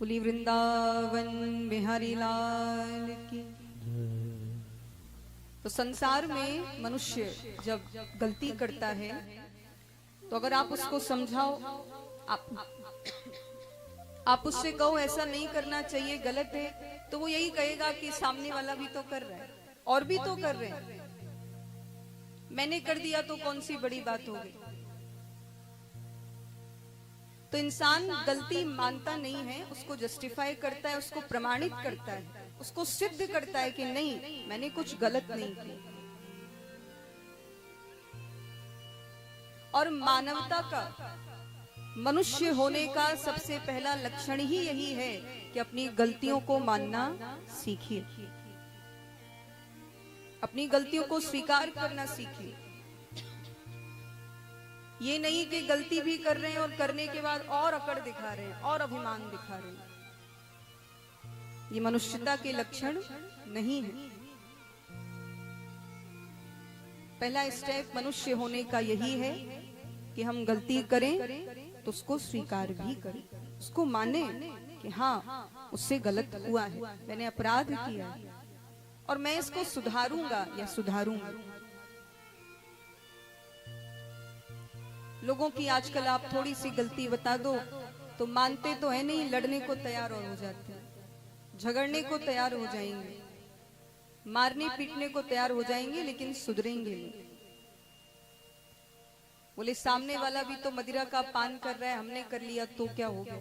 बोली वृंदावन बिहारी लाल की। तो संसार में मनुष्य जब गलती करता है तो अगर आप उसको समझाओ, आप उससे कहो ऐसा नहीं करना चाहिए, गलत है, तो वो यही कहेगा कि सामने वाला भी तो कर रहा है और भी तो कर रहे हैं, मैंने कर दिया तो कौन सी बड़ी बात हो गई। तो इंसान गलती मानता नहीं है, उसको जस्टिफाई करता है, उसको प्रमाणित करता है, उसको सिद्ध करता है कि नहीं मैंने कुछ गलत नहीं किया। और मानवता का, मनुष्य होने का सबसे पहला लक्षण ही यही है कि अपनी गलतियों को मानना सीखिए, अपनी गलतियों को स्वीकार करना सीखिए। ये नहीं कि गलती भी कर रहे हैं और करने के बाद और अकड़ दिखा रहे हैं और अभिमान दिखा रहे हैं। ये मनुष्यता के लक्षण नहीं है। पहला स्टेप मनुष्य होने का यही है कि हम गलती करें तो उसको स्वीकार भी करें, उसको माने कि हाँ उससे गलत हुआ है, मैंने अपराध किया है और मैं इसको सुधारूंगा या सुधारूंगा। लोगों की आजकल आप थोड़ी सी गलती बता दो तो मानते तो है नहीं, लड़ने को तैयार और हो जाते हैं, झगड़ने को तैयार हो जाएंगे, मारने पीटने को तैयार हो जाएंगे, लेकिन सुधरेंगे नहीं। बोले सामने वाला भी तो मदिरा का पान कर रहा है, हमने कर लिया तो क्या हो गया,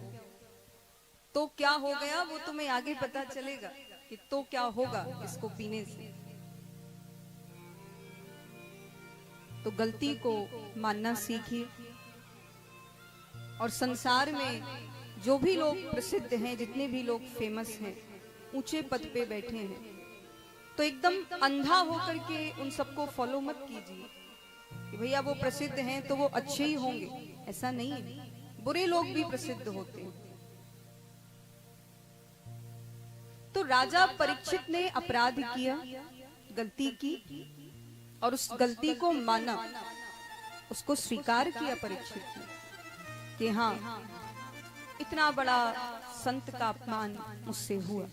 तो क्या हो गया वो तुम्हें आगे पता चलेगा कि तो क्या होगा इसको पीने से। तो गलती को मानना सीखिए। और संसार में जो भी लोग प्रसिद्ध हैं, जितने भी लोग फेमस हैं, ऊंचे पद पे बैठे हैं, तो एकदम अंधा होकर के उन सबको फॉलो मत कीजिए कि भैया वो प्रसिद्ध हैं तो वो अच्छे ही होंगे। ऐसा नहीं है, बुरे लोग भी प्रसिद्ध होते हैं। तो राजा परीक्षित ने अपराध किया, गलती की, और उस गलती को माना, उसको स्वीकार किया परीक्षित ने कि हाँ इतना बड़ा संत का अपमान मुझसे हुआ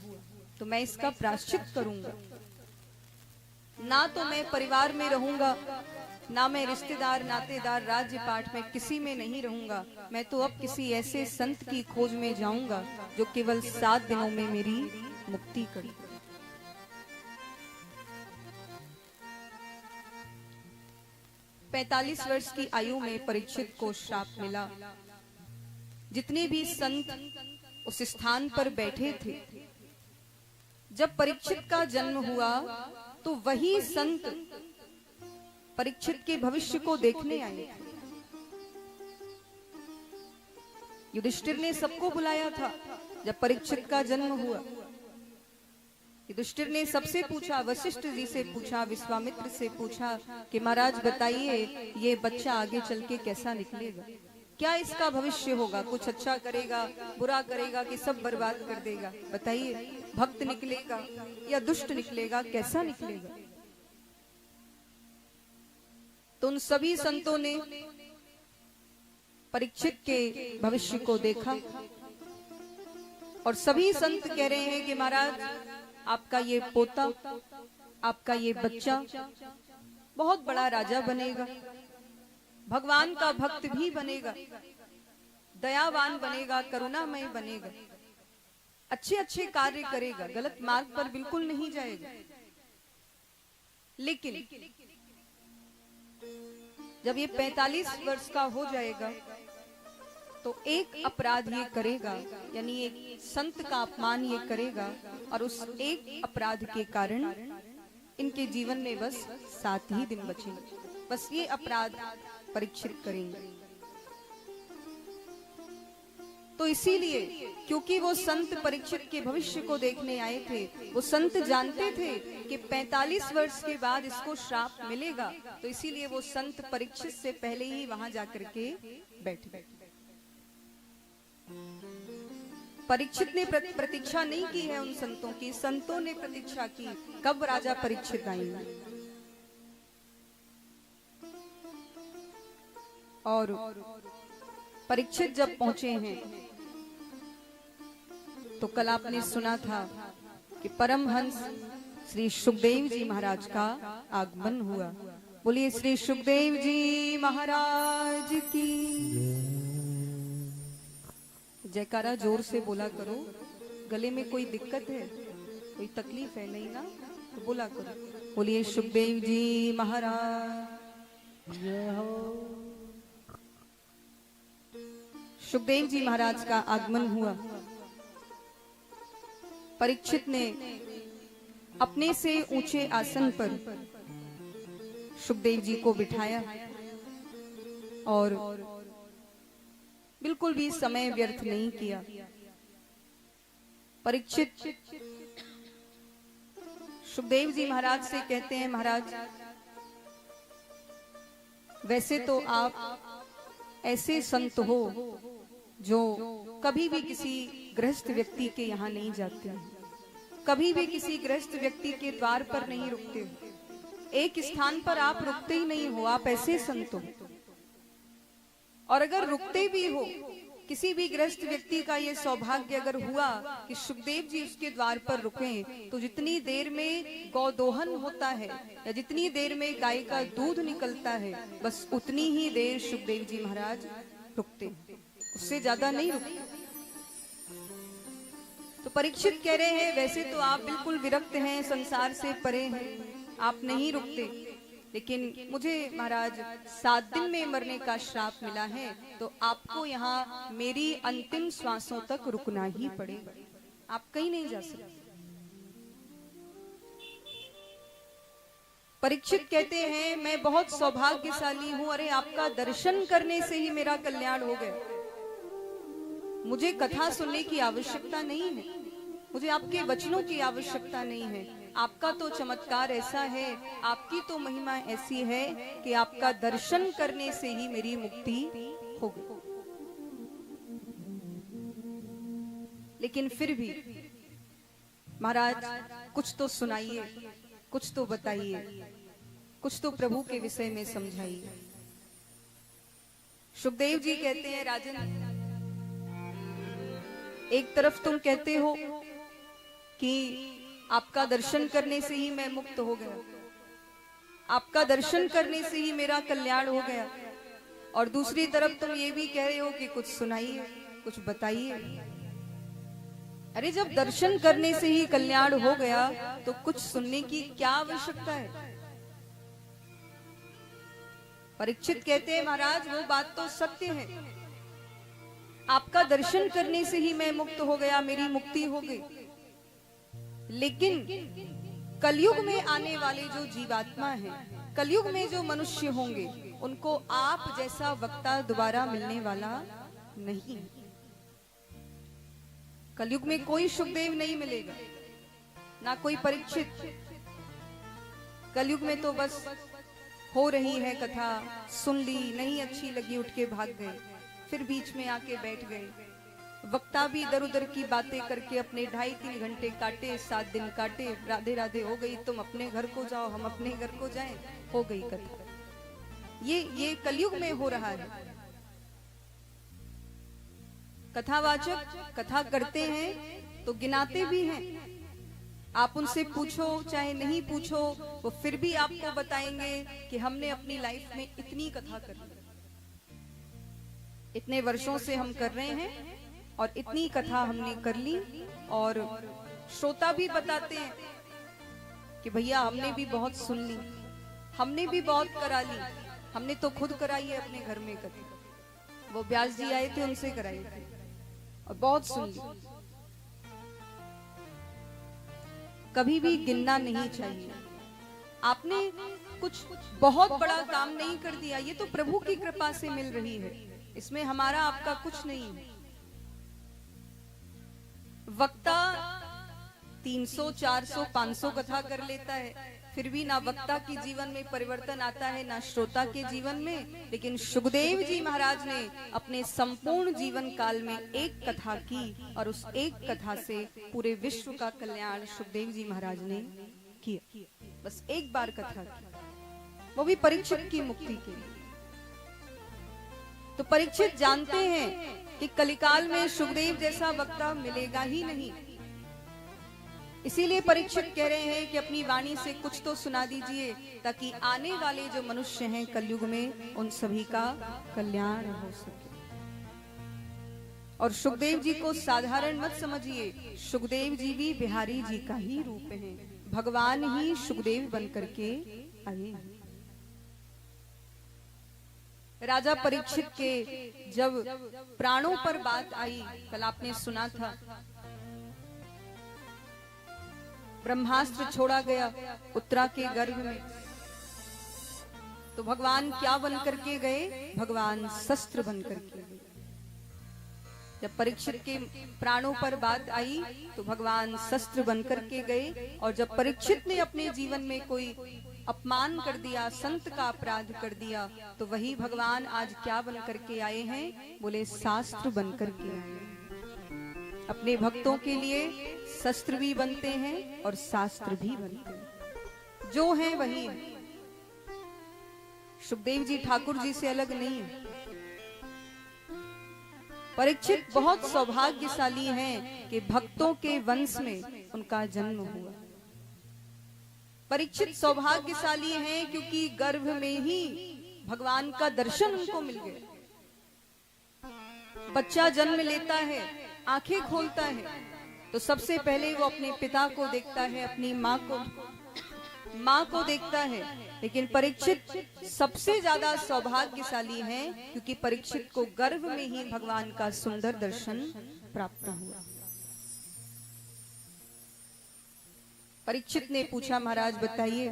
तो मैं इसका प्रायश्चित करूंगा। ना तो मैं परिवार में रहूंगा, ना मैं रिश्तेदार नातेदार राज्य पाठ में किसी में नहीं रहूंगा, मैं तो अब किसी ऐसे संत की खोज में जाऊंगा जो केवल 7 दिनों में मेरी मुक्ति करे। पैंतालीस वर्ष की आयु में परीक्षित को श्राप मिला। जितने भी संत उस स्थान पर बैठे थे, जब परीक्षित का जन्म हुआ तो वही संत परीक्षित के भविष्य को देखने आए। युधिष्ठिर ने सबको बुलाया था जब परीक्षित का जन्म हुआ। युधिष्ठिर ने सबसे पूछा, वशिष्ठ जी से पूछा, विश्वामित्र से पूछा कि महाराज बताइए ये बच्चा आगे चल के कैसा निकलेगा, क्या इसका भविष्य होगा, कुछ अच्छा करेगा, बुरा करेगा कि सब बर्बाद कर देगा, बताइए, भक्त निकलेगा या दुष्ट निकलेगा, कैसा निकलेगा। तो उन सभी संतों ने परीक्षित के भविष्य को देखा और सभी संत कह रहे हैं कि महाराज आपका ये पोता, आपका ये बच्चा बहुत बड़ा राजा बनेगा, भगवान का भक्त भी बनेगा, दयावान बनेगा, करुणामय बनेगा, अच्छे अच्छे कार्य करेगा, गलत मार्ग पर बिल्कुल नहीं जाएगा। लेकिन जब ये 45 वर्ष का हो जाएगा तो एक अपराध ये करेगा, यानी एक संत का अपमान ये करेगा, और उस एक अपराध के कारण इनके जीवन में बस 7 ही दिन बचेंगे, बस ये अपराध परीक्षित करेंगे। तो इसीलिए क्योंकि वो संत परीक्षित के भविष्य को देखने आए थे, वो संत जानते थे कि 45 वर्ष के बाद इसको श्राप मिलेगा, तो इसीलिए वो संत परीक्षित से पहले ही वहां जाकर के बैठ गए। परीक्षित ने प्रतीक्षा नहीं की है उन संतों की, संतों ने प्रतीक्षा की कब राजा परीक्षित आएंगे। और परीक्षित जब पहुंचे हैं तो कल आपने सुना था कि परमहंस श्री सुखदेव जी महाराज का आगमन हुआ। बोलिए श्री सुखदेव जी महाराज की जयकारा जोर से बोला करो। गले में कोई दिक्कत है, कोई तकलीफ है? नहीं ना, तो बोला करो। बोलिए सुखदेव जी महाराज जय हो। सुखदेव जी महाराज का आगमन हुआ। परीक्षित ने अपने से ऊंचे आसन पर सुखदेव जी को बिठाया और बिल्कुल भी समय व्यर्थ नहीं किया। परीक्षित सुखदेव जी महाराज से कहते हैं, महाराज वैसे तो आप ऐसे संत हो जो कभी भी किसी गृहस्थ व्यक्ति के यहाँ नहीं जाते, कभी भी किसी गृहस्थ व्यक्ति के द्वार पर नहीं रुकते हो, एक स्थान पर आप रुकते ही नहीं हो, आप ऐसे संत हो। और अगर रुकते भी हो, किसी भी गृहस्थ व्यक्ति का ये सौभाग्य अगर हुआ कि सुखदेव जी उसके द्वार पर रुकें, तो जितनी देर में गौदोहन होता है या जितनी देर में गाय का दूध निकलता है, बस उतनी ही देर सुखदेव जी महाराज रुकते हैं, उससे ज्यादा नहीं रुकते। तो परीक्षित कह रहे हैं, वैसे तो आप बिल्कुल विरक्त हैं, संसार से परे हैं, आप नहीं रुकते, लेकिन मुझे महाराज 7 दिन में मरने का श्राप मिला है, तो आपको यहाँ मेरी अंतिम श्वासों तक रुकना ही पड़ेगा, आप कहीं नहीं जा सकते। परीक्षित कहते हैं, मैं बहुत सौभाग्यशाली हूं, अरे आपका दर्शन करने से ही मेरा कल्याण हो गया, मुझे कथा सुनने की आवश्यकता नहीं है, मुझे आपके वचनों की आवश्यकता नहीं है। आपका तो चमत्कार ऐसा है, आपकी तो महिमा ऐसी है कि आपका दर्शन करने से ही मेरी मुक्ति हो गई। लेकिन फिर भी महाराज कुछ तो सुनाइए, कुछ तो बताइए, कुछ तो प्रभु के विषय में समझाइए। सुखदेव जी कहते हैं, राजन एक तरफ तुम कहते हो कि आपका दर्शन करने से ही मैं मुक्त हो गया, आपका दर्शन करने से ही मेरा कल्याण हो गया, और दूसरी तरफ तुम ये भी कह रहे हो कि कुछ सुनाइए, कुछ बताइए। अरे जब दर्शन करने से ही कल्याण हो गया तो कुछ सुनने की क्या आवश्यकता है? परीक्षित कहते हैं, महाराज वो बात तो सत्य है, आपका दर्शन करने से ही मैं मुक्त हो गया, मेरी मुक्ति हो गई, लेकिन कलयुग में आने वाले जो जीवात्मा हैं, कलयुग में जो मनुष्य होंगे, उनको आप जैसा वक्ता दोबारा मिलने वाला नहीं। कलयुग में कोई सुखदेव नहीं मिलेगा, ना कोई परीक्षित। कलयुग में तो बस हो रही है कथा, सुन ली, नहीं अच्छी लगी, उठ के भाग गए, फिर बीच में आके बैठ गए, वक्ता भी इधर उधर की बातें करके अपने 2.5-3 घंटे काटे, 7 दिन काटे, राधे राधे हो गई, तुम अपने घर को जाओ, हम अपने घर को जाएं, हो गई कथा। ये कलयुग में हो रहा है। कथावाचक कथा करते हैं तो गिनाते भी हैं, आप उनसे पूछो चाहे नहीं पूछो, वो फिर भी आपको बताएंगे कि हमने अपनी लाइफ में इतनी कथा कर ली, इतने वर्षों से हम कर रहे हैं और इतनी कथा हमने कर ली। और श्रोता भी बताते हैं कि भैया हमने भी बहुत सुन ली, हमने भी बहुत करा ली, हमने तो खुद कराई है अपने घर में कथा, वो व्यास जी आए थे उनसे कराई थी और बहुत सुन ली। कभी भी गिनना नहीं चाहिए, आपने कुछ बहुत बड़ा काम नहीं कर दिया, ये तो प्रभु की कृपा से मिल रही है, इसमें हमारा आपका कुछ नहीं है। वक्ता 300, 400, 500 कथा कर लेता है, फिर भी ना वक्ता के जीवन में परिवर्तन आता है, ना श्रोता के जीवन में। लेकिन सुखदेव जी महाराज ने अपने संपूर्ण जीवन काल में एक कथा की और उस एक कथा से पूरे विश्व का कल्याण सुखदेव जी महाराज ने किया। बस एक बार कथा की, वो भी परीक्षित की मुक्ति के लिए। तो परीक्षित जानते हैं कि कलिकाल में सुखदेव जैसा वक्ता मिलेगा ही नहीं। इसीलिए परीक्षित कह रहे हैं कि अपनी वाणी से कुछ तो सुना दीजिए, ताकि आने वाले जो मनुष्य हैं कलयुग में उन सभी का कल्याण हो सके। और सुखदेव जी को साधारण मत समझिए, सुखदेव जी भी बिहारी जी का ही रूप है। भगवान ही सुखदेव बन करके आए। राजा परीक्षित के जब प्राणों पर बात आई, कल आपने सुना था, ब्रह्मास्त्र छोड़ा गया उत्तरा के गर्भ में, तो भगवान क्या बन करके गए? भगवान शस्त्र बन करके गए। जब परीक्षित के प्राणों पर बात आई तो भगवान शस्त्र बन करके गए। और जब परीक्षित ने अपने जीवन में कोई अपमान कर दिया, संत का अपराध कर दिया, तो वही भगवान आज क्या बन करके आए हैं? बोले शास्त्र बन करके आए। अपने भक्तों के लिए शस्त्र भी बनते हैं और शास्त्र भी बनते हैं। जो है वही है। सुखदेव जी ठाकुर जी से अलग नहीं है। परीक्षित बहुत सौभाग्यशाली हैं कि भक्तों के वंश में उनका जन्म हुआ। परीक्षित सौभाग्यशाली हैं क्योंकि गर्भ में ही भगवान का दर्शन उनको मिल गया। बच्चा जन्म लेता है, आंखें खोलता है, तो सबसे पहले वो अपने पिता को देखता है, अपनी माँ को देखता है। लेकिन परीक्षित सबसे ज्यादा सौभाग्यशाली हैं क्योंकि परीक्षित को गर्भ में ही भगवान का सुंदर दर्शन प्राप्त हुआ। परीक्षित ने पूछा, महाराज बताइए,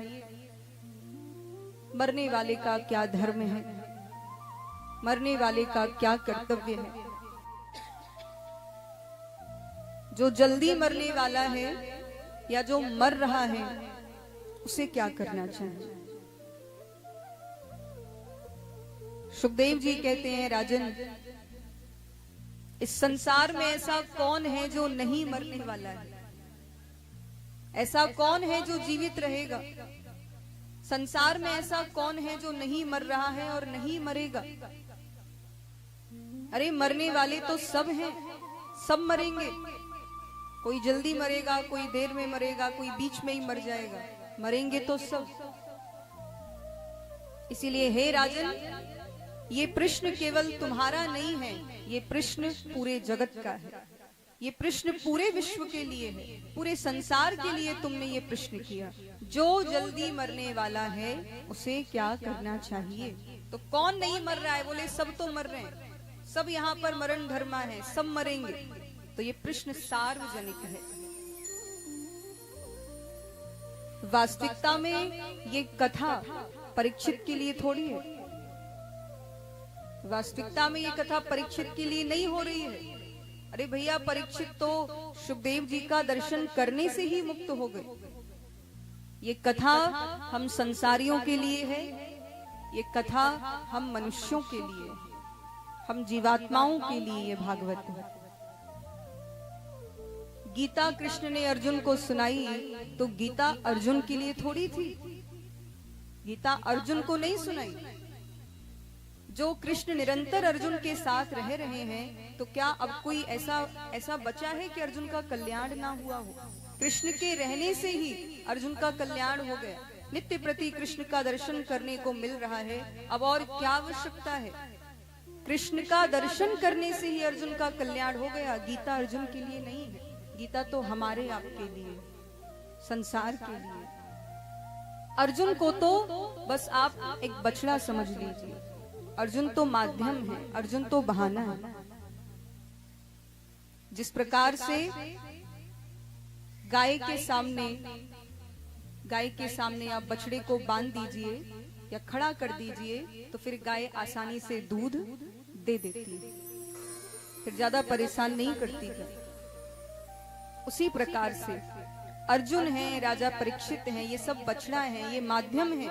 मरने वाले का क्या धर्म है? मरने वाले का क्या कर्तव्य है? जो जल्दी मरने वाला है या जो मर रहा है, उसे क्या करना चाहिए? सुखदेव जी कहते हैं, राजन, इस संसार में ऐसा कौन है जो नहीं मरने वाला है? ऐसा कौन है जो जीवित रहेगा? संसार में ऐसा कौन है जो नहीं मर रहा है और नहीं मरेगा? अरे मरने वाले तो सब हैं, सब मरेंगे। कोई जल्दी मरेगा, कोई देर में मरेगा, कोई बीच में ही मर जाएगा, मरेंगे तो सब। इसीलिए हे राजन, ये प्रश्न केवल तुम्हारा नहीं है, ये प्रश्न पूरे जगत का है। ये प्रश्न पूरे विश्व के लिए है, पूरे संसार के लिए तुमने ये प्रश्न किया। जो जल्दी मरने वाला है उसे क्या करना चाहिए? तो कौन नहीं मर रहा है? बोले सब तो मर रहे हैं, सब यहाँ पर मरण धर्मा है, सब मरेंगे। तो ये प्रश्न सार्वजनिक है। वास्तविकता में ये कथा परीक्षित के लिए थोड़ी है। वास्तविकता में ये कथा परीक्षित के लिए नहीं हो रही है। अरे भैया, परीक्षित तो सुखदेव जी का दर्शन करने से ही मुक्त हो गए। ये कथा हम संसारियों के लिए है, ये कथा हम मनुष्यों के लिए, हम जीवात्माओं के लिए ये भागवत है। गीता कृष्ण ने अर्जुन को सुनाई तो गीता अर्जुन के लिए थोड़ी थी। गीता अर्जुन को नहीं सुनाई। जो कृष्ण निरंतर अर्जुन के साथ रह रहे हैं, तो क्या अब कोई ऐसा बचा है कि अर्जुन का कल्याण ना हुआ हो? कृष्ण के रहने से ही अर्जुन का कल्याण हो गया। नित्य प्रति कृष्ण का दर्शन करने को मिल रहा है, अब और क्या आवश्यकता है? कृष्ण का दर्शन करने से ही अर्जुन का कल्याण हो गया। गीता अर्जुन के लिए नहीं है, गीता तो हमारे आपके लिए, संसार के लिए। अर्जुन को तो बस आप एक बछड़ा समझ लीजिए। अर्जुन तो माध्यम है, अर्जुन तो बहाना है। जिस प्रकार से गाय के सामने आप बछड़े को बांध दीजिए या खड़ा कर दीजिए तो फिर गाय आसानी से दूध दे देती है, फिर ज्यादा परेशान नहीं करती है। उसी प्रकार से अर्जुन है, राजा परीक्षित हैं, ये सब बछड़ा है, ये माध्यम है,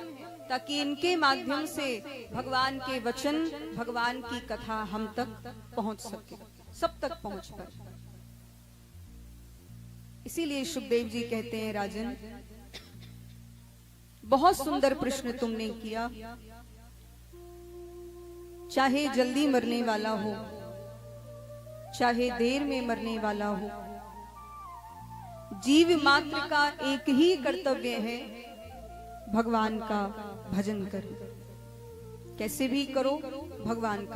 ताकि इनके माध्यम से भगवान के वचन, भगवान की कथा हम तक पहुंच सके, सब तक पहुंच पाए। इसीलिए सुखदेव जी कहते हैं, राजन, बहुत सुंदर प्रश्न तुमने किया। चाहे जल्दी मरने वाला हो चाहे देर में मरने वाला हो। जीव मात्र का एक ही कर्तव्य है, भगवान का भजन करो। कैसे भी करो, भगवान का